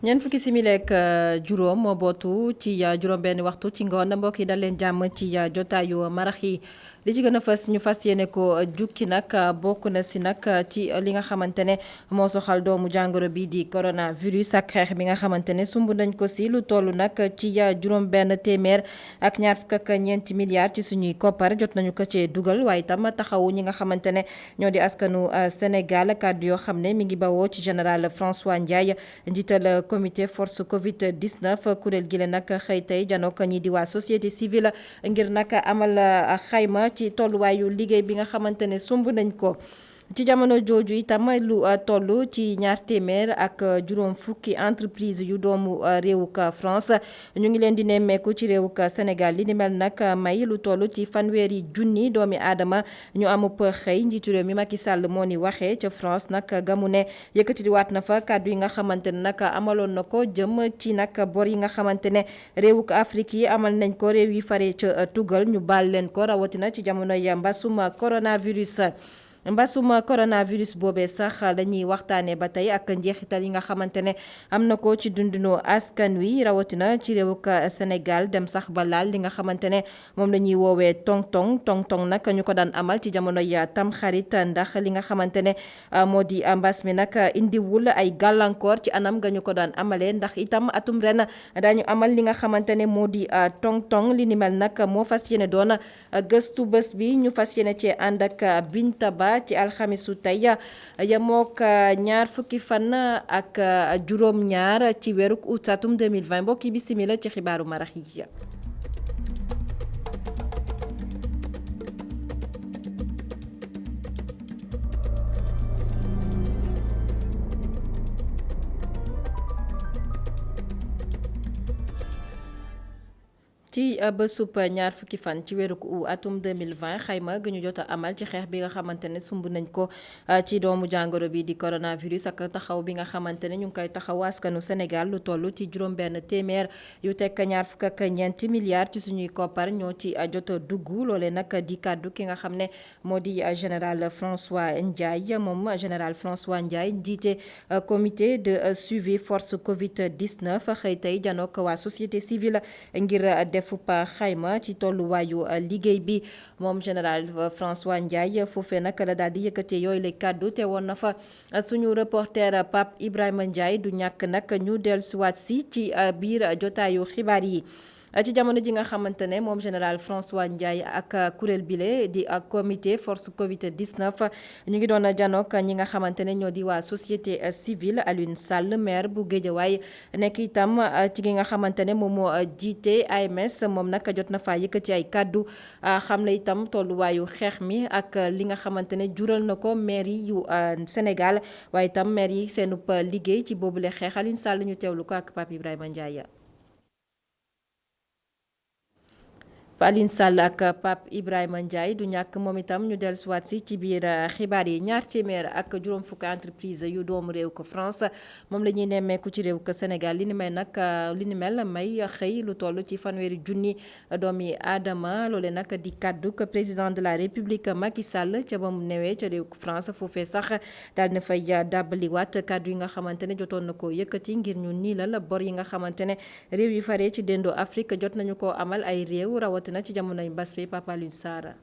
ñeent fukki simili ak juróom moo bootu ci juróom benn waxtu ci ngoon mbokk yi dal leen jàmm ci jotaayu marax yi li ci gën a fës ñu fas yéene ko jukki nag bokk na si nag ci li nga xamante ne moo soxal doomu jàngoro bi di coronavirus ak xeex bi nga xamante ne sumb nañ ko si lu toll nag ci juróom benn téeméer ak ñaar fukk ak ñeenti milliards ci suñuy koppar jot nañu ko cee dugal waaye itam taxawu ñi nga xamante ne ñoo di askanu Sénégal kàddu yoo xam ne mi ngi bawoo ci général François Ndiaye njiital comité force Covid 19 kuréel gi la nag xëy tey janook ñi di waa société civile ngir nag amal xayma ci tolluwaayu liggéey bi nga xamante ne sumb nañ ko. ci jamono jooju itam lu toll ci ñaar téeméer ak juróom fukki entreprise yu doomu réewuk France ñu ngi leen di nemmeeku ci réewuk Sénégal li ni mel nag may lu toll ci fanweeri junni doomi aadama ñu amub xëy njiitu réew mi Macky Sall moo ni waxee ca France nag gamu ne yëkkati waat na fa kàddu yi nga xamante ne nag amaloon na ko jëm ci nag bor yi nga xamante ne réewuk Afrique yi amal nañ ko réew yi fare ca tugal ñu baal leen ko rawatina ci jamonoy mbasum coronavirus. mbasum coronavirus boobee sax dañuy waxtaanee ba tey ak njeexital yi nga xamante ne am na ko ci dundinu askan wi rawatina ci réewuk Sénégal dem sax ba laal li nga xamante ne moom la ñuy woowee tong-tong nag ñu ko daan amal ci jamono ya tam xarit ndax li nga xamante ne moo di mbas mi nag indiwul ay gàllankoor ci anam nga ñu ko daan amalee ndax itam atum ren daañu amal li nga xamante ne moo di tong-tong li ni mel nag moo fas yéene doon gëstu bés bi ñu fas yéene cee ànd ak Binta Ba ci alxamisu tey yamook ñaar fukki fan ak juróom ñaar ci weeru août atum 2020 mbokki bisimila ci xibaaru marax yi. ci bésub ñaar fukki fan ci weeru atum 2020 xayma gi ñu jot a amal ci xeex bi nga xamante ne sumb nañ ko ci doomu jàngoro bi di coronavirus ak taxaw bi nga xamante ne ñu ngi koy taxaw askanu Sénégal lu toll ci juróom benn téeméer yu tekk ñaar fukk ak ñeenti milliards ci suñuy koppar ñoo ci jot a dugg loole nag di kàddu ki nga xam ne moo di général François Ndiaye moom général François Ndiaye jiite comité de suivi force Covid 19 xëy tey janook waa société civile ngir fupa xayma ci tolluwaayu liggéey bi moom général François Ndiaye foofee nag la daal di yëkkatee yooyu la kàddu te woon na fa suñu reporter Pape Ibrahima Ndiaye du ñàkk nag ñu dellusiwaat si ci biir jotaayu xibaar yi. ci jamono ji nga xamante ne moom général François Ndiaye ak kuréel bile di ak comité force Covid 19 ñu ngi doon janook ñi nga xamante ne ñoo di waa société civile Alioune Sall maire bu Guédiawaye nekk itam ci gi nga xamante ne moom moo jiite AMS moom nag jot na faa yëkkati ay kàddu xam ne itam tolluwaayu xeex mi ak li nga xamante ne jural na ko maire yi yu Sénégal waaye itam maire yi seenub liggéey ci boobule xeex Alioune Sall ñu teewlu ko ak Pape Ibrahima Ndiaye. Alioune Sall ak Pape Ibrahima Ndiaye du ñàkk moom itam ñu dellusiwaat si ci biir xibaar yi ñaar téeméer ak juróom fukki entreprise yu doomu réew ko France moom la ñuy nemmeeku ci réew ko Sénégal li ni mel may xëy lu toll ci fanweeri junni doomi aadama loole nag di kaddu que président de la République Macky Sall ca ba mu newee ca réew ko France foofee sax daal na fay dàbbaliwaat kaddu yi nga xamante ne jotoon na ko yëkkati ngir ñu niilal bor yi nga xamante ne réew yi faree ci déndoo Afrique jot nañu ko amal ay réew rawatina ci jamonoy mbas bi Papa Alioune Sarr.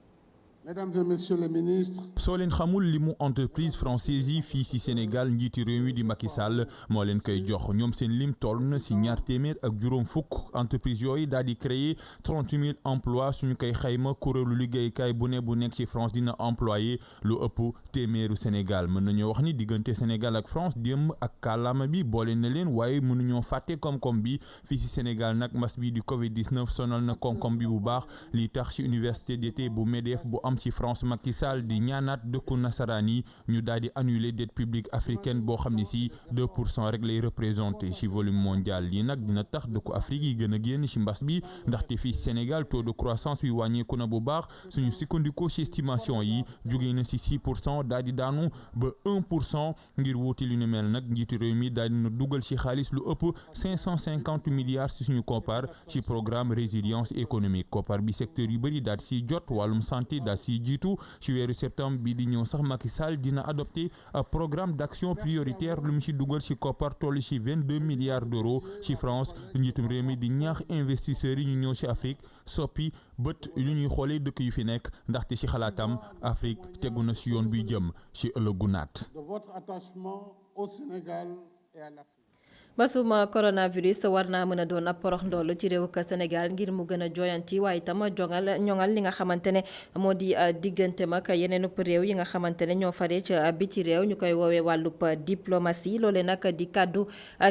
Mesdames et messieurs les ministres. soo leen xamul li mu entreprise française yi fii ci Sénégal njiiti réew mi di Macky Sall moo leen koy jox ñoom seen lim toll na ci ñaar téeméer ak juróom fukk entreprise yooyu daal di créer 30 000 emplois suñu koy xayma kuréelu liggéeykaay bu nekk ci France dina employé lu ëpp téeméeru Sénégal mën nañoo wax ni diggante Sénégal ak France démb ak kàllaama bi boole na leen waaye mënuñoo fàtte koom-koom bi fii ci Sénégal nag mbas bi di Covid 19 sonal na koom-koom bi bu baax li tax ci université d'été bu MEDEF bu am ci France Macky Sall di ñaanaat dëkku nasaraan yi ñu daal di annuler dette publique africaine boo xam ne si 2% rek lay représenté ci volume mondial lii nag dina tax dëkku Afrique yi gën a génn ci mbas bi ndaxte fii Sénégal taux de croissance bi wàññeeku na bu baax suñu sukkandikoo ci estimation yi jógee na ci 6% daal di daanu ba 1% ngir wuuti lu ne mel nag njiitu réew mi daal dina dugal ci xaalis lu ëpp 550 milliards ci suñu koppar ci programme résilience économique koppar bi secteur yu bëri daal ci jot wàllum santé daal si jiitu ci weeru septembre bi di ñëw sax Macky Sall dina adopté programme d'action prioritaire lu mu ci dugal ci koppar toll ci 22 milliards d'euros ci France njiitum réew mi di ñaax investisseurs yi ñu ñëw ci Afrique soppi bët lu ñuy xoolee dëkk yu fi nekk ndaxte ci xalaatam Afrique tegu na ci yoon bi jëm ci ëllëgu naat. de votre attachement au Sénégal et à l'Afrique. basuma coronavirus war naa mën a doon ab porox ndoll ci réew ka Sénégal ngir mu gën a joyanti waaye itam ñoŋal li nga xamante ne moo di diggante mag yeneen réew yi nga xamante ne ñoo faree ci biti réew ñu koy woowee wàllub diplomatie loole nag di kàddu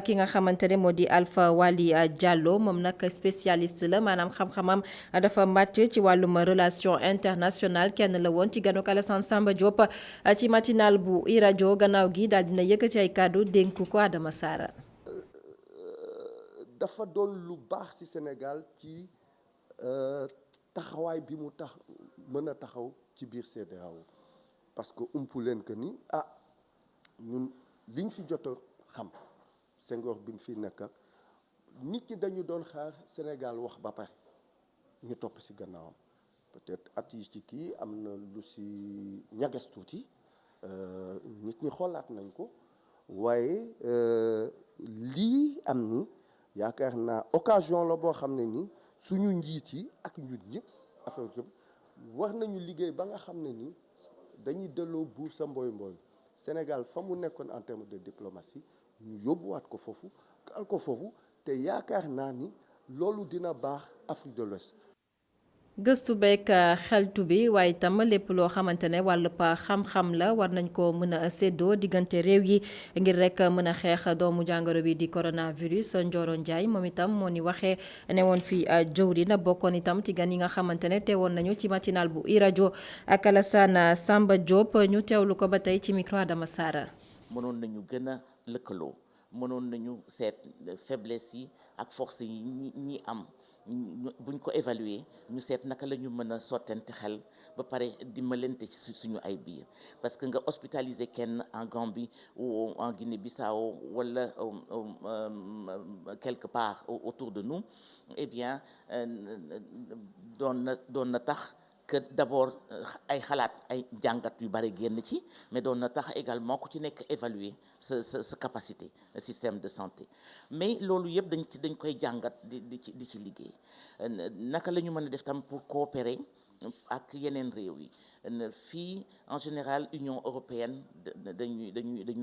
ki nga xamante ne moo di Alpha Wali Diallo moom nag spécialiste la maanaam xam-xamam dafa màcc ci wàllum relation internationale kenn la woon ci ganuk Alassane Samba Diop ci matinal bu iRadio gannaaw gi daal dina yëkkati ay kàddu dénk ko Adama Sara. dafa doon lu baax ci Sénégal ci taxawaay bi mu tax mën a taxaw ci biir CEDEAO parce que umpu leen que ni ñun liñ fi jot a xam Senghor bi mu fi nekk ak nit ñi dañu doon xaar Sénégal wax ba pare ñu topp ci gannaawam peut-être at yi ci kii am na lu ci ñagas tuuti nit ñi xoolaat nañ ko waaye lii am ni yaakaar naa occasion la boo xam ne ni suñu njiit yi ak ñun ñëpp affaire yëpp war nañu liggéey ba nga xam ne ni dañuy delloo buur sa mboy mboy Sénégal fa mu nekkoon en termes de diplomatie ñu yóbbuwaat ko foofu te yaakaar naa ni loolu dina baax Afrique de l'Ouest. gëstu beeg xeltu bi waaye itam lépp loo xamante ne wàllub xam-xam la war nañ ko mën a séddoo diggante réew yi ngir rek mën a xeex doomu jàngoro bi di coronavirus Ndioro Ndiaye moom itam moo ni waxee ne woon fi jëwriñ bokkoon itam ci gan yi nga xamante ne teewoon nañu ci matinal bu iRadio ak Alassane Samba Diop ñu teewlu ko ba tey ci micro Adama Sara. mënoon nañu gën a lëkkaloo mënoon nañu seet faiblesse yi ak force yi ñi am. buñ ko évaluer ñu seet naka la ñu mën a sottante xel ba pare dimbalante ci suñu ay biir parce que nga hospitaliser kenn en Gambie ou en Guinée-Bissau wala quelque part autour de nous eh bien doon na tax que d'abord ay xalaat ay jàngat yu bari génn ci mais doon na tax également ku ci nekk évaluer sa capacité système de santé mais loolu yëpp dañ koy jàngat di ci liggéey naka la ñu mën a def tam pour coopérer ak yeneen réew yi fii en général Union européenne dañuy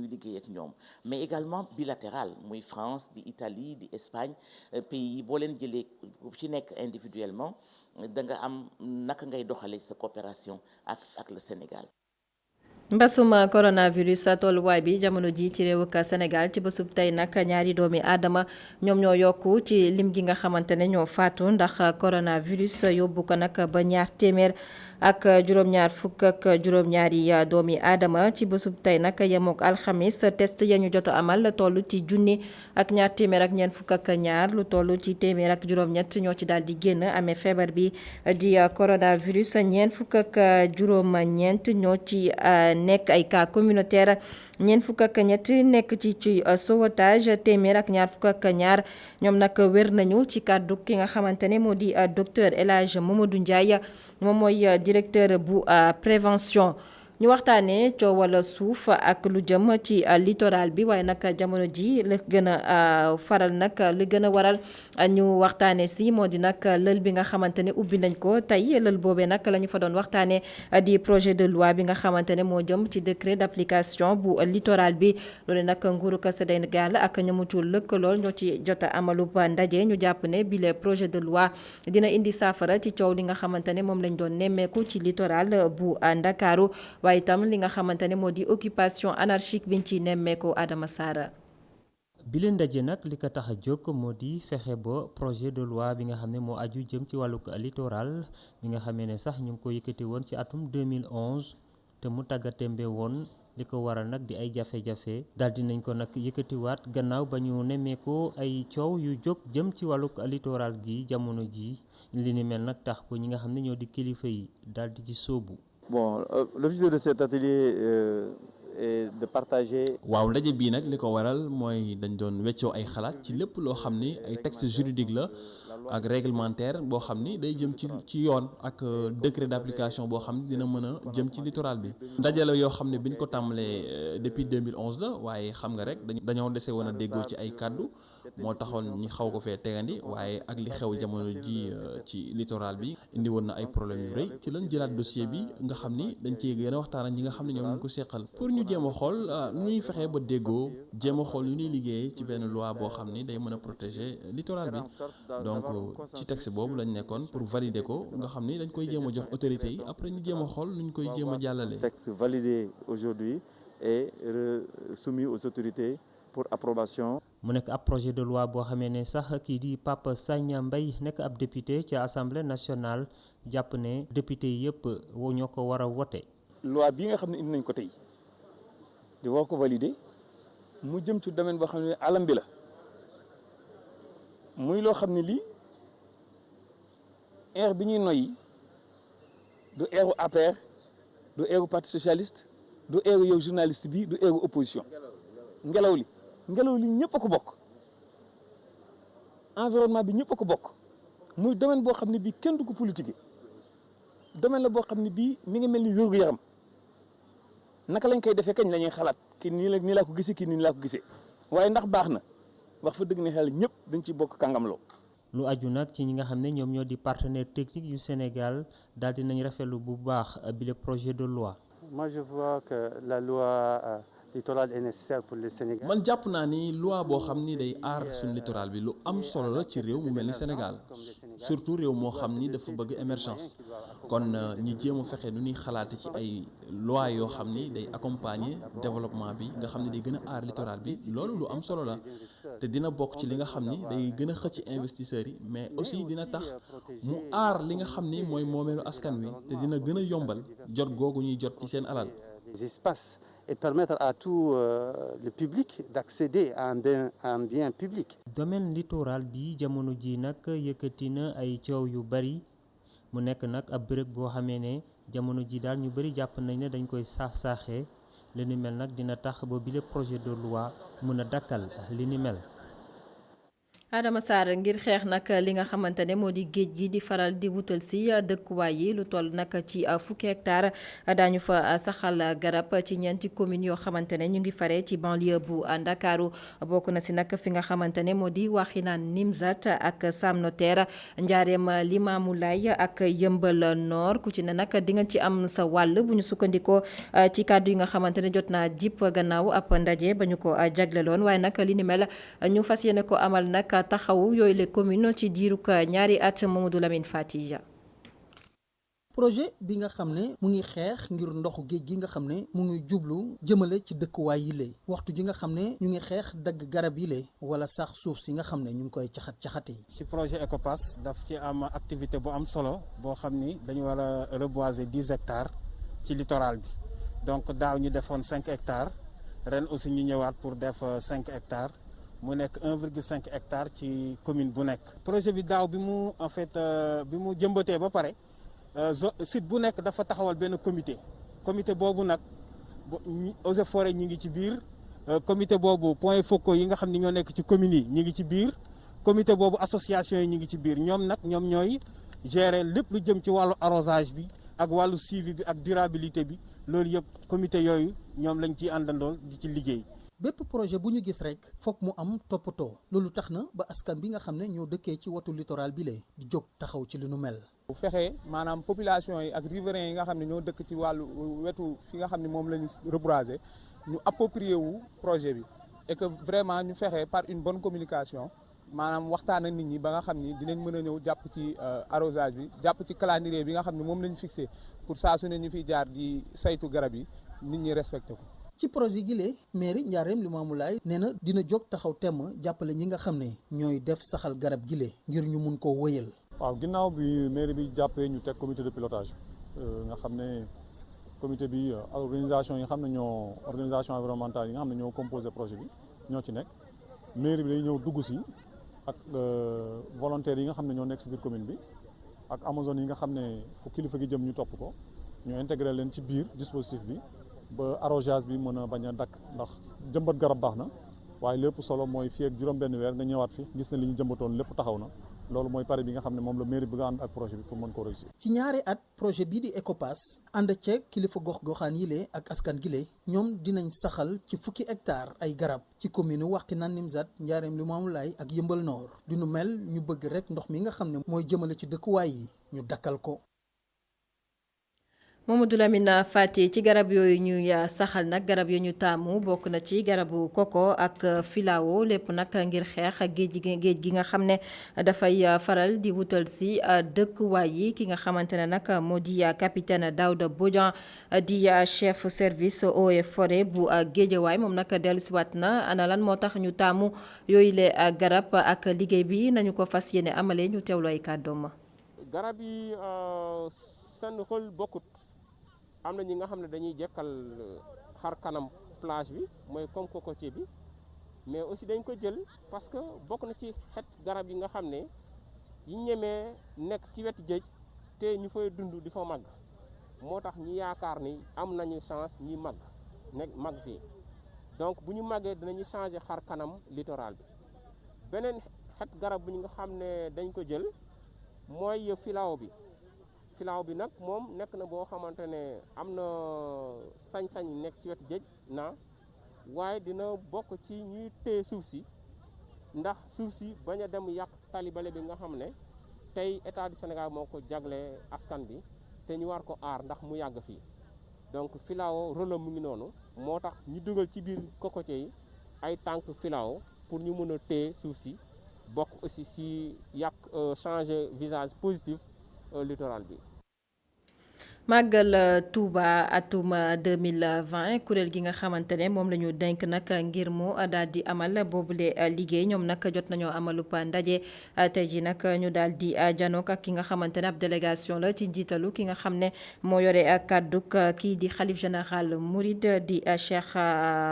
liggéey ak ñoom mais également bilatéral muy France di Italie di Espagne pays yi boo leen jëlee ci nekk individuellement da nga am naka ngay doxalee sa coopération ak le Sénégal. mbasuma coronavirus tolluwaay bi jamono ji ci réew ak Sénégal ci bésub tey nag ñaari doomi aadama ñoom ñoo yokku ci lim gi nga xamante ne ñoo faatu ndax coronavirus yóbbu ko nag ba ñaar téeméer ak juróom-ñaar fukk ak juróom-ñaari doomi aadama ci bésub tey nag yemook alxamis test ya ñu jot amal toll ci junni ak ñaar téeméer ak ñeent fukk ak ñaar lu toll ci téeméer ak juróom-ñett ñoo ci daal di génn amee feebar bi di coronavirus ñeent fukk ak juróom-ñeent ñoo ci nekk ay cas communautaire ñeent fukk ak ñett nekk ci sauvetage téeméer ak ñaar fukk ak ñaar ñoom nag wér nañu ci kàddu ki nga xamante ne moo di docteur El Hadj Mamadou Ndiaye moom mooy directeur bu prévention ñu waxtaanee coowal suuf ak lu jëm ci littoral bi waaye nag jamono ji la gën a faral nag li gën a waral ñu waxtaanee si moo di nag lël bi nga xamante ne ubbi nañ ko tey lël boobee nag la ñu fa doon waxtaanee di projet de loi bi nga xamante ne moo jëm ci décret d'application bu littoral bi loolu nag nguuru Sénégal ak ñamu ci lëkkalool ñoo ci jot a amalub ndaje ñu jàpp ne bile projet de loi dina indi saafara ci coow li nga xamante ne moom lañ doon nemmeeku ci littoral bu Ndakaaru waaye itam li nga xamante ne moo di occupation anarchique biñ ci nemmeeku Adama Sara. bi leen ndaje nag li ko tax a jóg moo di fexe ba projet de loi bi nga xam ne moo aju jëm ci wàllu littoral bi nga xamee ne sax ñu ngi ko yëkkati woon ci atum 2011 te mu tàggatémbe woon li ko waral nag di ay jafe-jafe daal di nañ ko nag yëkkatiwaat gannaaw ba ñu nemmeekoo ay coow yu jóg jëm ci wàllu littoral gi jamono ji li ni mel nag tax ko ñi nga xam ne ñoo di kilifa yi daal di ci sóobu. Bon, l'objectif de cet atelier et de partager. waaw ndaje bii nag li ko waral mooy dañ doon weccoo ay xalaat ci lépp loo xam ni ay texte juridique la ak réglementaire boo xam ni day jëm ci yoon ak décret d'application boo xam ni dina mën a jëm ci littoral bi. ndaje la yoo xam ne biñ ko tàmbalee depuis 2011 la waaye xam nga rek dañoo dese woon a déggoo ci ay kàddu moo taxoon ñi xaw ko fee tegandi waaye ak li xew jamono ji ci littoral bi indi woon na ay problème yu rëy ci lañ jëlaat dossier bi nga xam ni dañ cee gën a waxtaan ak ñi nga xam ne ñoom ñu ko seqal pour ñu jéem a xool nu ñuy fexee ba déggoo jéem a xool yu ñuy liggéey ci benn loi boo xam ni day mën a protéger littoral bi donc ci texte boobu lañ nekkoon pour valider ko nga xam ni dañ koy jéem a jox autorités yi après ñu jéem a xool nu ñu koy jéem a jàllale. Texte validé aujourd'hui et soumis aux autorités pour approbation. mu nekk ab projet de loi boo xamee ne sax kii di Pape Sagna Mbaye nekk ab député ci assemblée nationale jàpp ne député yëpp ñoo ko war a wote. loi bi nga xam ne indi nañ ko tey di war ko valider mu jëm ci domaine boo xam ne alam bi la muy loo xam ne lii air bi ñuy noyyi du airu APR du airu parti socialiste du airu yow journaliste bi du airu opposition ngelaw li ñëpp a ko bokk environnement bi ñëpp a ko bokk muy domaine boo xam ne bii kenn du ko politique domaine la boo xam ne bii mi ngi mel ni wérgu yaram naka lañ koy defee kañ la ñuy xalaat kii nii laa ko gisee kii nii laa ko gisee waaye ndax baax na wax fa dëgg ne xel ñëpp dañ ciy bokk kàngamloo. lu aju nag ci ñi nga xam ne ñoom ñoo di partenaire technique yu Sénégal daal di nañ rafetlu bu baax bi le projet de loi. Moi je vois que la loi littoral est nécessaire pour le Sénégal. man jàpp naa ni loi boo xam ni day aar suñu littoral bi lu am solo la ci réew mu mel ni Sénégal surtout réew moo xam ni dafa bëgg émergence kon ñi jéem a fexe nu ñuy xalaate ci ay loi yoo xam ni day accompagner développement bi nga xam ne day gën a aar littoral bi loolu lu am solo la te dina bokk ci li nga xam ni day gën a xëcc investisseurs yi mais aussi dina tax mu aar li nga xam ni mooy moomeelu askan wi te dina gën a yombal jot googu ñuy jot ci seen alal. Des espaces et permettre à tout le public d'accéder à un bien public. domaine littoral bi jamono ji nag yëkkati na ay coow yu bari mu nekk nag ab bërëb boo xamee ne jamono ji daal ñu bari jàpp nañ ne dañ koy saax-saaxee li ni mel nag dina tax ba bile projet de loi mën a dakkal li ni mel. Adama Sarr ngir xeex nag li nga xamante ne moo di géej gi di faral di wutal si dëkkuwaay yi lu toll nag ci fukki hectare daañu fa saxal garab ci ñeenti communes yoo xamante ne ñu ngi fare ci banlieue bu Ndakaaru bokk na si nag fi nga xamante ne moo di Waxinaan Nimzat ak Sam Notaire Njaareem Limamoulaye ak Yëmbal Nord ku ci ne nag di nga ci am sa wàll bu ñu sukkandikoo ci kàddu yi nga xamante ne jot naa jip gannaaw ab ndaje ba ñu ko jagleloon waaye nag li ni mel ñu fas yéene ko amal nag taxawu yooyu les communes ci diirug ñaari at Mamadou Lamine Fatiya. projet bi nga xam ne mu ngi xeex ngir ndoxu géej gi nga xam ne mu ngi jublu jëmale ci dëkkuwaay yi lay waxtu ji nga xam ne ñu ngi xeex dagg garab yi lay wala sax suuf si nga xam ne ñu ngi koy caxat-caxate. ci projet Ecopass daf ci am activité bu am solo boo xam ni dañu war a reboiser 10 hectares ci littoral bi donc daaw ñu defoon 5 hectares ren aussi ñu ñëwaat pour def 5 hectares. mu nekk 1,5 hectare ci commune bu nekk. projet bi daaw bi mu en fait bi mu jëmbatee ba pare site bu nekk dafa taxawal benn comité boobu nag eaux et forêts ñi ngi ci biir comité boobu points focaux yi nga xam ne ñoo nekk ci communes yi ñi ngi ci biir comité boobu association yi ñi ngi ci biir ñoom ñooy gérer lépp lu jëm ci wàllu arrosage bi ak wàllu suivi bi ak durabilité bi loolu yëpp comité yooyu ñoom lañ ciy àndandool di ci liggéey. bépp projet bu ñu gis rek foog mu am toppatoo loolu tax na ba askan bi nga xam ne ñoo dëkkee ci watu littoral bi lee di jóg taxaw ci li nu mel. bu fexee maanaam population yi ak riverains yi nga xam ne ñoo dëkk ci wàllu wetu fi nga xam ne moom la ñu reboiser ñu approprier wu projet bi et que vraiment ñu fexe par une bonne communication maanaam waxtaan ak nit ñi ba nga xam ni dinañ mën a ñëw jàpp ci arrosage bi jàpp ci calendrier bi nga xam ne moom la ñu fixé pour saa su ne ñu fiy jaar di saytu garab yi nit ñi respecté ko. ci projet gi lee mairie Njaareem Limamoulaye nee na dina jóg taxaw temm jàppale ñi nga xam ne ñooy def saxal garab gi lee ngir ñu mun koo wëyal. waaw ginnaaw bi mairie bi jàppee ñu teg comité de pilotage nga xam ne comité bi organisation yi nga xam ne ñoo organisation environnementale yi nga xam ne ñoo composé projet bi ñoo ci nekk mairie bi day ñëw dugg si ak volontaires yi nga xam ne ñoo nekk si biir commune bi ak Amazone yi nga xam ne fu kilifa gi jëm ñu topp ko ñu intégré leen ci biir dispositif bi ba arrosage bi mën a bañ a dakk ndax jëmbat garab baax na waaye lépp solo mooy fii ak juróom-benn weer nga ñëwaat fi gis na li ñu jëmbatoon lépp taxaw na loolu mooy pari bi nga xam ne moom la mairie bëgg a ànd ak projet bi pour mën ko réussir. ci ñaari at projet bii di Ecopass ànd ceeg kilifa gox-goxaan yile ak askan gile ñoom dinañ saxal ci fukki hectare ay garab ci commune Wakhinane Nimzatt Ndiarème Limamoulaye ak Yeumbeul Nord du nu mel ñu bëgg rek ndox mi nga xam ne mooy jëmale ci dëkkuwaay yi ñu dakkal ko. Mamadou Lamine Faty ci garab yooyu ñuy saxal nag garab yu ñu taamu bokk na ci garabu koko ak filao lépp nag ngir xeex ak géej gi nga xam ne dafay faral di wutal si dëkkuwaay yi ki nga xamante ne nag moo di capitaine Daouda Bodian di chef service eaux et forêt bu Guédiawaye moom nag dellusiwaat na ana lan moo tax ñu taamu yooyu le garab ak liggéey bi nañu ko fas yéene amale ñu teewlu ay kàddoom. garab yi seen xol bokkut. am na ñi nga xam ne dañuy jekkal xar kanam plage bi mooy comme cocotier bi mais aussi dañ ko jël parce que bokk na ci xeet garab yi nga xam ne yi ñemee nekk ci wetu géej te ñu fay dund di fa màgg moo tax ñu yaakaar ni am nañu chance ñi màgg fii donc bu ñu màggee dinañu changer xar kanam littoral bi beneen xeet garab bu ñu nga xam ne dañ ko jël mooy filao bi nag moom nekk na boo xamante ne am na sañ-sañ nekk ci wetu géej waaye dina bokk ci ñuy téye suuf si ndax suuf si bañ a dem yàq talibale bi nga xam ne tey état du Sénégal moo ko jagle askan bi te ñu war ko aar ndax mu yàgg fii donc filao rôle mu ngi noonu moo tax ñu dugal ci biir cocotier yi ay tànk filao pour ñu mën a téye suuf si bokk aussi si yàq changer visage positif littoral bi. Màggal Touba atum 2020 kuréel gi nga xamante ne moom la ñu denk nag ngir mu daal di amal boobule liggéey ñoom nag jot nañoo amalub ndaje tey ji nag ñu daal di janook ak ki nga xamante ne ab délégation la ci njiitalu ki nga xam ne moo yore kàdduk kii di xalif général Mouride di Cheikh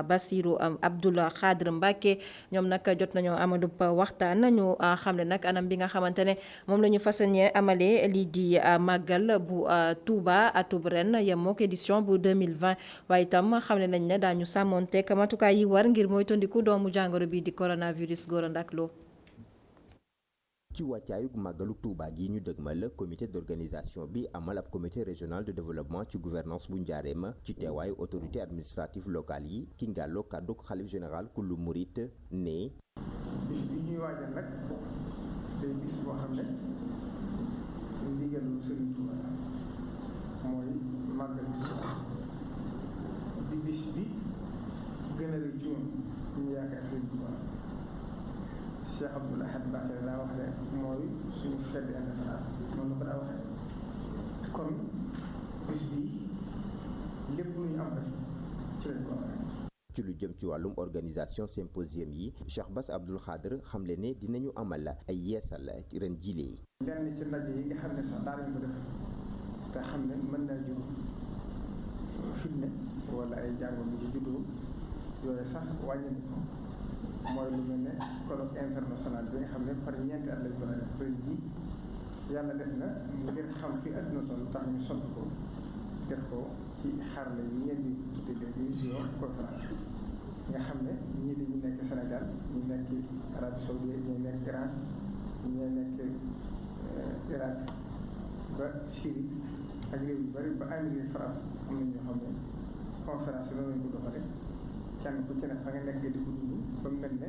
Bassirou Abdoul Khadr Mbacké ñoom nag jot nañoo amalub waxtaan ñu xam ne nag anam bi nga xamante ne moom la ñu fasañee amalee lii di màggal bu Touba atub ren yemook édition bu 2020 waaye itam xam ne nañ ne daañu sàmmonteek matukaay yi war ngir mooy tondiku doomu jàngoro bi di coronavirus góor ndak loo ci wàccaayug màggalu Touba gi ñu dëgmal comité d'organisation bi amal ab comité régional de développement ci gouvernance bu njaareem ci teewaayu autorité administrative locale yi ki ngàlloo kàdduk xalif général kullu murit ne bis bi ñuy waajal nag day bis boo xam ne ndigalu Sëriñ Touba mooy màggal di bis bi gën a rëy ci ñu yaakaar Sëriñ Touba Cheikh Abdoul Ahad Mbacké daa wax ne mooy suñu fête indépendance noonu la ko daa waxee kon bis bi lépp lu ñu am rek ci lañ ko amee. ci lu jëm ci wàllum organisation symposium yi Cheikh Bass Abdoul Khadr xamle ne dinañu amal ay yeesal ci ren jilee lenn ci ndaje yi nga xam ne sax daanañ ko def te xam ne mën naa jur fitne wala ay jàngoro yu ci juddoo yooyu sax wàññi ko mooy lu mel ne colloque international bi nga xam ne par ñeenti at lañ ko def ren ji yàlla def na ngir xam fi adduna toll tax ñu sant ko def ko ci xarala yi ngeen di tudde léegi visio conférence nga xam ne ñii dañu nekk Sénégal ñu nekk Arabie Saoudite ñu nekk Iran ñu nekk Irak ba Syrie ak réew yu bari ba Amérique France am na ñoo xam ne conférence yi noonu lañ ko doxale kenn ku ci ne fa nga nekk di ko dund ba mu mel ne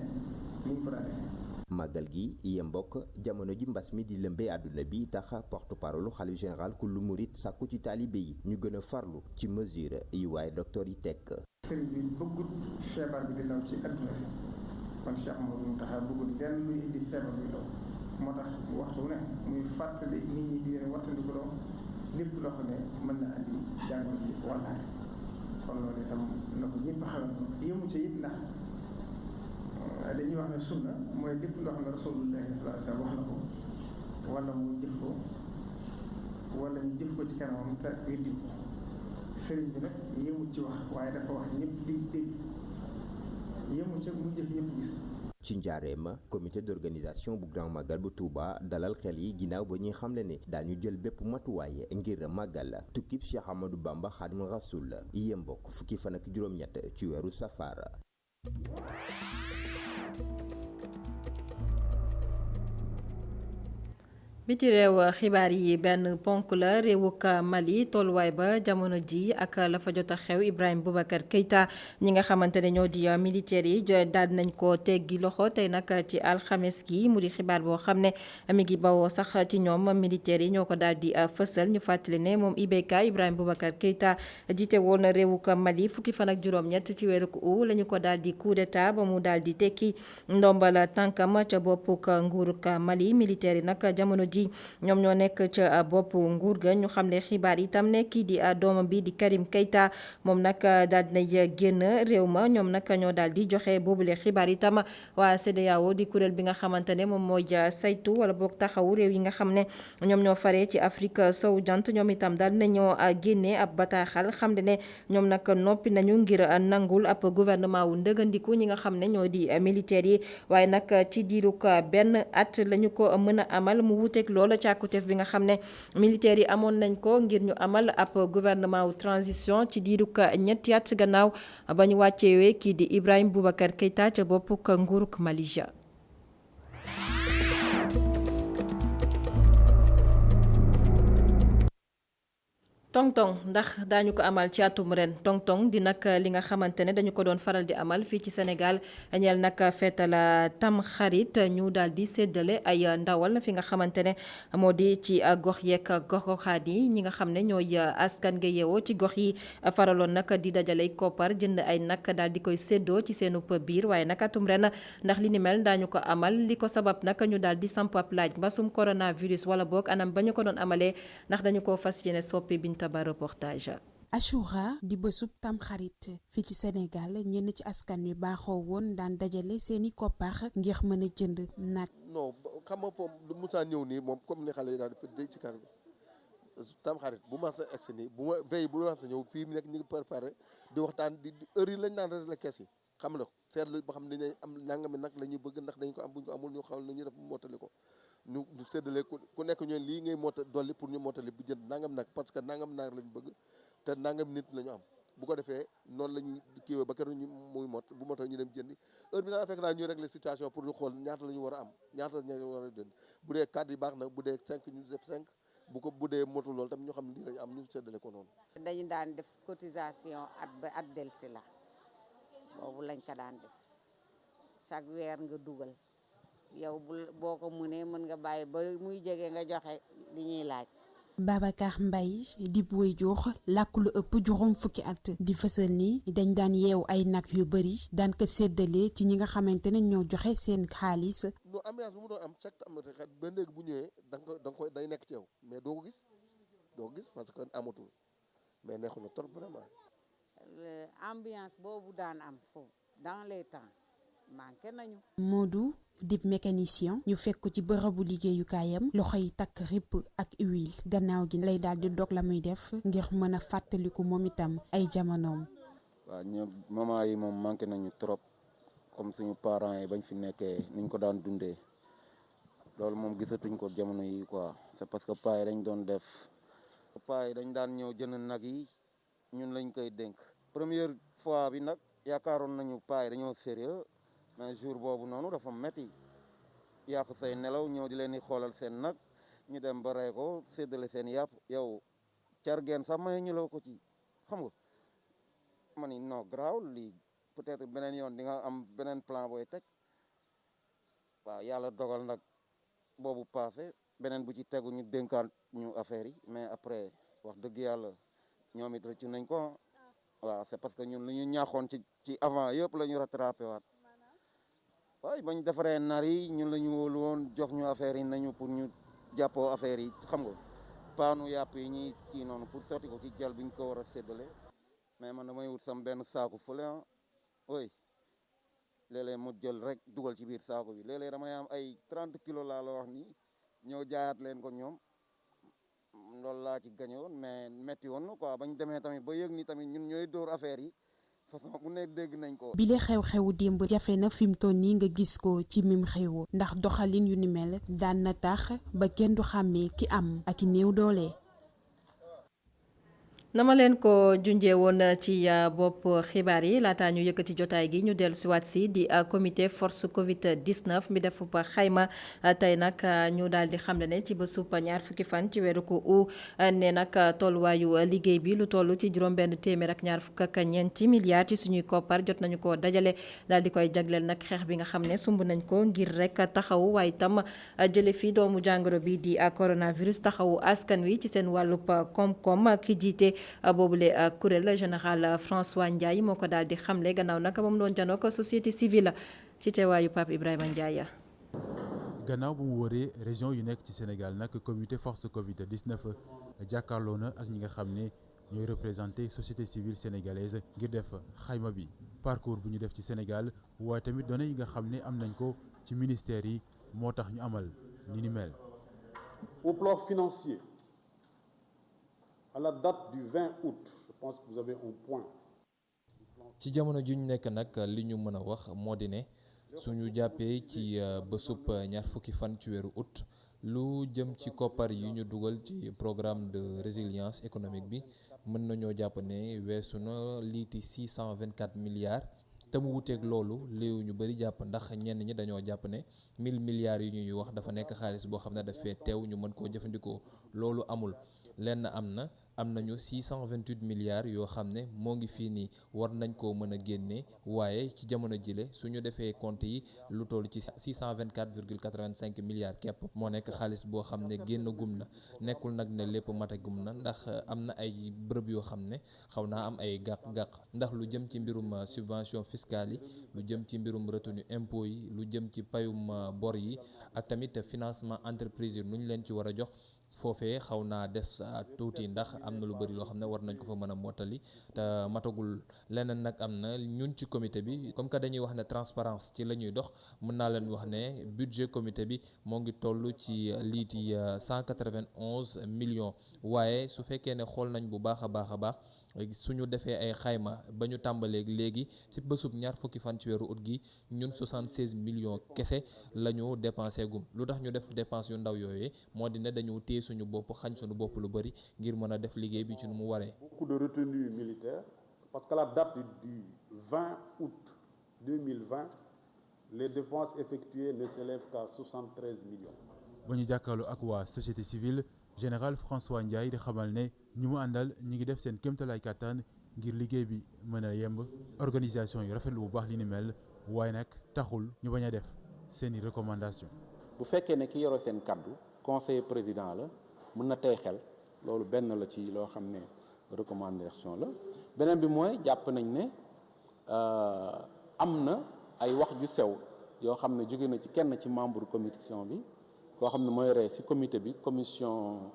ni ñu ko daan defee. màggal gi yembokk jamono ji mbas mi di lëmbee àdduna bi tax porte-parole xalif général kullu murit sàkku ci taalibe yi ñu gën a farlu ci mesure yi waaye docteur yi tekk. sëriñ bi bëggut feebar bi di law ci àdduna si kon Cheikh Mouhamadou Mountakha bëggut lenn luy indi feebar bi law moo tax waxtu wu ne muy fàttali nit ñi di leen wattandiku loo lépp loo xam ne mën na andi jàngoro ji wàllaare kon loolu itam na ko ñëpp xamal yëmu ca it ndax dañuy wax ne sunna mooy lépp loo xam ne rasulullahi sallallahu alayhi wa sallam wax na ko wala mu jëf ko wala ñu jëf ko ci kanamam te weddi ko sëriñ bi nag yëmu ci wax waaye dafa wax ñëpp di dégg yëmu ca mu jëf ñëpp gis. ci njaareem comité d'organisation bu Grand Magal bu Touba dalal xel yi ginnaaw ba ñuy xamle ne daañu jël bépp matuwaay ngir màggal tukkib Cheikh Ahmadou Bamba Xaadimu Rasuul yem bokk fukki fan ak juróom-ñett ci weeru safar. biti réew xibaar yi benn ponk la réewuk Mali tolluwaay ba jamono ji ak la fa jot a xew Ibrahima Boubacar Keïta ñi nga xamante ne ñoo di militaires yi daal nañ ko teggi loxo tey nag ci alxames gi mu di xibaar boo xam ne mi ngi bawoo sax ci ñoom militaires yi ñoo ko daal di fësal ñu fàttali ne moom IBK Ibrahima Boubacar Keïta jiite woon réewuk Mali fukki fan ak juróom-ñett ci weeru août la ñu ko daal di coup d'état ba mu daal di tekki ndombal tànkam ca boppuk nguuruk Mali militaires yi nag jamono ñoom ñoo nekk ca bopp nguur ga ñu xam ne xibaar itam ne kii di doomam bi di Karim Keïta moom nag daal dinay génn réew ma ñoom nag ñoo daal di joxe boobule xibaar itam waa CEDEAO di kuréel bi nga xamante ne moom mooy saytu wala boog taxawu réew yi nga xam ne ñoom ñoo faree ci Afrique sowu jant ñoom itam daal nañoo génnee ab bataaxal xam ne ñoom nag noppi nañu ngir nangul ab gouvernement wu ndëgëndiku ñi nga xam ne ñoo di militaires yi waaye nag ci diirug benn at lañu ko mën a amal mu wuteeg loolu càkkuteef bi nga xam ne militaires yi amoon nañ ko ngir ñu amal ab gouvernement wu transition ci diirug ñetti at gannaaw ba ñu wàcceewee kii di Ibrahima Boubacar Keïta ca boppuk nguuruk Malaysia. tong-tong ndax daañu ko amal ci atum ren tong-tong di nag li nga xamante ne dañu ko doon faral di amal fii ci Sénégal ñeel nag feetal tam xarit ñu daal di séddale ay ndawal fi nga xamante ne moo di ci gox yeeg gox-goxaat yi ñi nga xam ne ñooy askan nga yeewoo ci gox yi faraloon nag di dajale koppar jënd ay nag daal di koy séddoo ci seenu biir waaye nag atum ren ndax li ni mel daañu ko amal li ko sabab nag ñu daal di samp ab laaj mbasum coronavirus wala boog anam ba ñu ko doon amalee ndax dañu ko fas yéene soppi ba reportage. Achoura di bésub tamxarit fii ci Sénégal ñenn ci askan wi baaxoo woon daan dajale seeni koppar ngir mën a jënd nag. non xam nga foofu lu Moussa ñëw nii moom comme ni xale yi daan def ci kar tamxarit bu ma sa egsi nii bu ma veille bu ma sa ñëw fii mu nekk ñu ngi préparé di waxtaan di heure yi lañ daan réglé kees yi xam nga seetlu ba xam ne dañuy am nangami nag la ñuy bëgg ndax dañ ko am bu ñu ko amul ñu xam ne ñu def mottali ko. ñu séddale ku nekk ñoon lii ngay moota dolli pour ñu mottali bu jënd nangam nag parce que nangam naar lañ bëgg te nangam nit la ñu am bu ko defee noonu la ñu kiiwee ba keroog ñu muy mot bu motoo ñu dem jëndi heure bi daana fekk naa ñuy régler situation pour ñu xool ñaata la ñu war a am ñaata la ñu war a jënd bu dee 4 yi baax na bu dee 5 ñu def 5 bu dee motul loolu tam ñu xam ne lii lañu am ñu séddale ko noonu. dañu daan def cotisation at ba at delsi la boobu lañ ko daan def chaque weer nga dugal. yow boo ko mënee mën nga bàyyi ba muy jege nga joxe li ñuy laaj. Babacar Mbaye di waajur làkk lu ëpp juróom fukki at di fësal ni dañ daan yeew ay nag yu bëri daan ko séddale ci ñi nga xamante ne ñoo joxe seen xaalis. no ambiance bu mu doon am chaque am ba léegi bu ñëwee da nga koy day nekk ci yow mais doo ko gis parce que amatul mais neexul na trop vraiment. ambiance boobu daan am foofu dans les temps manqué nañu. Modou dib mécanicien ñu fekk ko ci bërëbu liggéeyukaayam loxo yi takk ripp ak huile gannaaw gi lay daal di dog la muy def ngir mën a fàttaliku moom itam ay jamonoom. waaw ñoom maman yi moom manqué nañu trop comme suñu parents yi bañ fi nekkee niñ ko daan dundee loolu moom gisatuñ ko jamono yi quoi c'est parce que paa yi dañ doon def paa yi dañ daan ñëw jënd nag yi ñun lañ koy dénk première fois bi nag yaakaaroon nañu paa yi dañoo sérieux mais jour boobu noonu dafa metti yàq say nelaw ñëw di leen di xoolal seen nag ñu dem ba rey ko séddale seen yàpp yow cargeen sax may ñu la ko ci xam nga ma ni non graaw lii peut-être beneen yoon di nga am beneen plan booy teg waaw yàlla dogal nag boobu passé beneen bu ci tegu ñu dénkaan ñu affaire yi mais après wax dëgg yàlla ñoom it rëccu nañ ko waaw c'est parce que ñun lu ñu ñaaxoon ci avant yëpp la ñu rattrapé waat waaye bañ defaree nar yi ñun la ñu wóolu woon jox ñu affaire yi nañu pour ñu jàppoo affaire yi xam nga paanu yàpp yi ñuy kii noonu pour sotti ko ci jal bi ñu ko war a séddale mais man damay wut sam benn saaku fële ah oui léeg-léeg mu jël rek dugal ci biir saako bi léeg-léeg damay am ay 30 kilos laa la wax nii ñëw jaayaat leen ko ñoom loolu laa ci gañe woon mais metti woon na quoi bañ demee tamit ba yëg ni tamit ñun ñooy dóor affaire yi façon bu ne dégg nañ ko. bile xew-xewu démb jafe na fi mu toll nii nga gis ko ci mim xew ndax doxalin yu ni mel daan na tax ba kenn du xàmmee ki am ak i néew doole. nama leen ko junjee woon ci bopp xibaar yi laataa ñu yëkkati jotaay gi ñu dellu si waat si di comité force Covid 19 mi def ba xayma tey nag ñu daal di xamle ne ci bésub ñaar fukki fan ci weeru ko u ne nag tolluwaayu liggéey bi lu toll ci juróom-benn téeméer ak ñaar fukk ak ñeenti milliards ci suñuy koppar jot nañu ko dajale daal di koy jagleel nag xeex bi nga xam ne sumb nañ ko ngir rek taxawu waaye itam jële fi doomu jàngoro bi di coronavirus taxawu askan wi ci seen wàllub koom-koom ki jiite. boobule kuréel général François Ndiaye moo ko daal di xamle gannaaw nag moom doon janoo ko société civile ci teewaayu Pape Ibrahima Ndiaye. gannaaw bu mu wëree région yu nekk ci Sénégal nag comité force Covid 19 jàkkaarloo na ak ñi nga xam ne ñooy représenté société civile sénégalaise ngir def xayma bi parcours bu ñu def ci Sénégal waaye tamit données yi nga xam ne am nañ ko ci ministères yi moo tax ñu amal li ni mel. Au plan financier. À la date du 20 août, je pense que vous avez un point. ci jamono ju ñu nekk nag li ñu mën a wax moo di ne suñu jàppee ci bésub ñaar fukki fan ci weeru août lu jëm ci koppar yi ñu dugal ci programme de résilience économique bi mën nañoo jàpp ne weesu na liiti 624 milliards te mu wuteeg loolu léew ñu bëri jàpp ndax ñenn ñi dañoo jàpp ne 1000 milliards yi ñuy wax dafa nekk xaalis boo xam ne dafay teew ñu mën koo jëfandikoo loolu amul lenn am nañu 628 milliards yoo xam ne moo ngi fii nii war nañ koo mën a génne waaye ci jamono jile suñu defee compte yi lu toll ci 624,85 milliards képp moo nekk xaalis boo xam ne génn gum na nekkul nag ne lépp mate gum na ndax am na ay bërëb yoo xam ne xaw naa am ay gàq-gàq ndax lu jëm ci mbirum subvention fiscale yi lu jëm ci mbirum retenu impôt yi lu jëm ci payum bor yi ak tamit financement entreprise yi nu ñu leen ci war a jox foofee xaw naa des tuuti ndax am na lu bëri loo xam ne war nañ ko fa mën a mottali te matagul leneen nag am na ñun ci comité bi comme que dañuy wax ne transparence ci la ñuy dox mën naa leen wax ne budget comité bi moo ngi toll ci liiti 191 millions waaye su fekkee ne xool nañ bu baax a baax suñu defee ay xayma ba ñu tàmbalee léegi ci bésub ñaar fukki fan ci weeru ut gi ñun 76 millions kese la ñu dépensé gum lu tax ñu def dépense yu ndaw yooyu moo di ne dañu téye suñu bopp xañ suñu bopp lu bëri ngir mën a def liggéey bi ci nu mu waree. Beaucoup de retenues militaires parce qu'à la date du 20 août 2020 les dépenses effectuées ne s'élèvent qu'à 73 millions. ba ñu jàkkaarloo ak waa société civile général François Ndiaye di xamal ne ñi mu àndal ñi ngi def seen kéemtalaay kàttan ngir liggéey bi mën a yemb organisation yi rafetlu bu baax li ni mel waaye nag taxul ñu bañ a def seeni recommandation. bu fekkee ne ki yoroo seen kaddu conseiller président la mën na tey xel loolu benn la ci loo xam ne recommandation la beneen bi mooy jàpp nañ ne am na ay wax ju sew yoo xam ne jóge na ci kenn ci membre commission bi koo xam ne mooy ree ci comité bi commission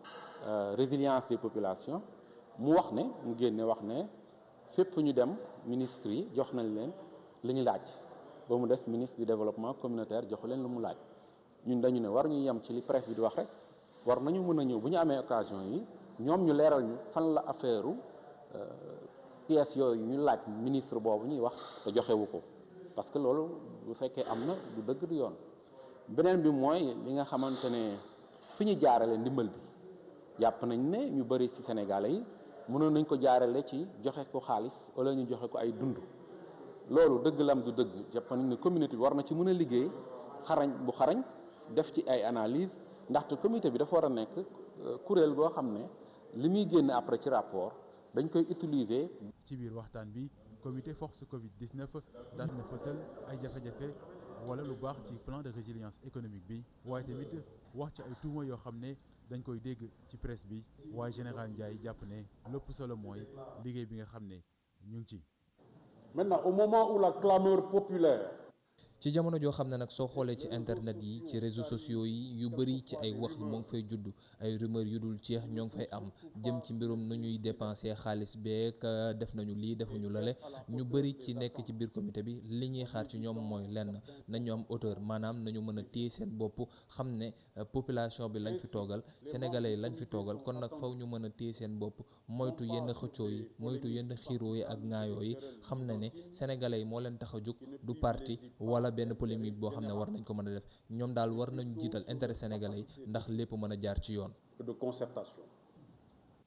résilience des populations mu wax ne mu génne wax ne fépp ñu dem ministre yi jox nañ leen li ñu laaj ba mu des ministre du développement communautaire joxu leen lu mu laaj ñun dañu ne war ñu yem ci li presse bi di wax rek war nañu mën a ñëw bu ñu amee occasion yi ñoom ñu leeral ñu fan la affaire pièces yooyu ñu laaj ministre boobu ñuy wax te joxewu ko parce que loolu bu fekkee am na du dëgg du yoon beneen bi mooy li nga xamante ne fi ñu jaarale ndimbal bi jàpp nañ ne ñu bëri ci Sénégalais yi mënoon nañ ko jaarale ci joxe ko xaalis wala ñu joxe ko ay dund loolu dëgg lam du dëgg jàpp nañ ne communauté bi war na ci mën a liggéey xarañ def ci ay analyse ndaxte comité bi dafa war a nekk kuréel goo xam ne li muy génn après ci rapport dañ koy utiliser. ci biir waxtaan bi comité force Covid 19 daal na fësal ay jafe-jafe wala lu baax ci plan de résilience économique bi waaye tamit wax ci ay tuuma yoo xam ne dañ koy dégg ci presse bi waaye général Ndiaye jàpp ne lépp solo mooy liggéey bi nga xam ne ñu ngi ci. Maintenant, au moment où la clameur populaire. ci jamono joo xam ne nag soo xoolee ci internet yi ci réseaux sociaux yi yu bëri ci ay wax moo ngi fay judd ay rumeur yu dul jeex ñoo ngi fay am jëm ci mbirum nu ñuy dépenser xaalis beeg def nañu lii defuñu lale ñu bëri ci nekk ci biir comité bi li ñuy xaar ci ñoom mooy lenn nañu am hauteur maanaam nañu mën a téye seen bopp xam ne population bi lañ fi toogal sénégalais yi lañ fi toogal kon nag faw ñu mën a téye seen bopp moytu yenn xëccoo yi moytu yenn xiiroo yi ak ŋaayoo yi xam na ne sénégalais yi moo leen tax a jóg du parti wala benn polémique boo xam ne war nañ ko mën a def ñoom daal war nañu jiital intérêt sénégalais yi ndax lépp mën a jaar ci yoon. de concertation.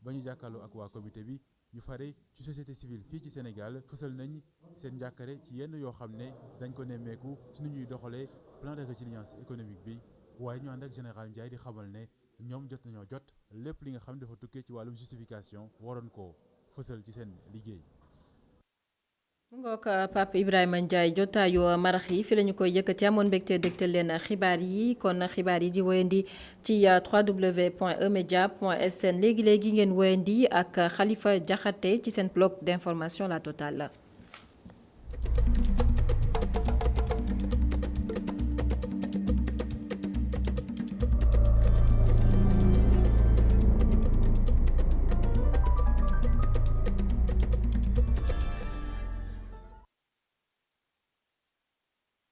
ba ñu jàkkaarloo ak waa comité bi ñu fare ci société civile fii ci Sénégal fësal nañ seen njàkkare ci yenn yoo xam ne dañ ko nemmeeku ci ni ñuy doxalee plan de résilience économique bi waaye ñu ànd ak général Ndiaye di xamal ne ñoom jot nañoo jot lépp li nga xam dafa tukkee ci wàllum justification waroon koo fësal ci seen liggéey. mu ngoog Pape Ibrahima Ndiaye jotaayu marax yi fi la ñu koy yëkkati amoon mbégte dégtal leen xibaar yi kon xibaar yi di woyandi ci www.emedia.sn léegi ngeen woyandi ak Khalifa Diakhaté ci seen bloc d'information la totale.